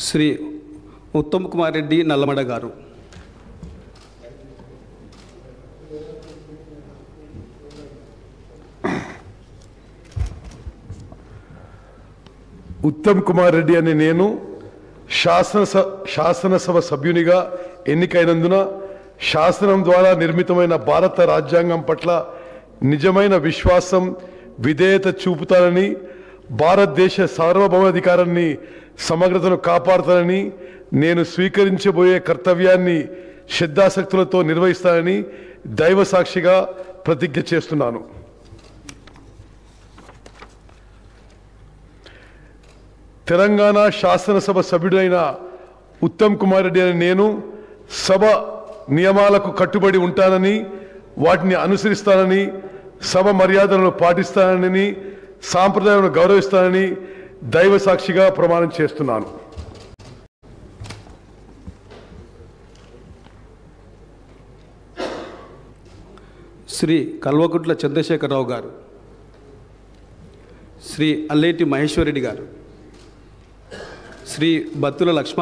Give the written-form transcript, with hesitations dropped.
శ్రీ ఉత్తమ్ కుమార్ రెడ్డి నల్లమడ గారు. ఉత్తమ్ కుమార్ రెడ్డి అనే నేను శాసనసభ సభ్యునిగా ఎన్నికైనందున శాసనం ద్వారా నిర్మితమైన భారత రాజ్యాంగం పట్ల నిజమైన విశ్వాసం, విధేయత చూపుతానని, భారతదేశ సార్వభౌమాధికారాన్ని, సమగ్రతను కాపాడుతానని, నేను స్వీకరించబోయే కర్తవ్యాన్ని శ్రద్ధాశక్తులతో నిర్వహిస్తానని దైవ సాక్షిగా ప్రతిజ్ఞ చేస్తున్నాను. తెలంగాణ శాసనసభ సభ్యుడైన ఉత్తమ్ కుమార్ రెడ్డి అనే నేను సభ నియమాలకు కట్టుబడి ఉంటానని, వాటిని అనుసరిస్తానని, సభ మర్యాదలను పాటిస్తానని, సాంప్రదాయాలను గౌరవిస్తానని దైవ సాక్షిగా ప్రమాణం చేస్తున్నాను. శ్రీ కల్వకుట్ల చంద్రశేఖరరావు గారు, శ్రీ అల్లేటి మహేశ్వరరెడ్డి గారు, శ్రీ బత్తుల లక్ష్మణ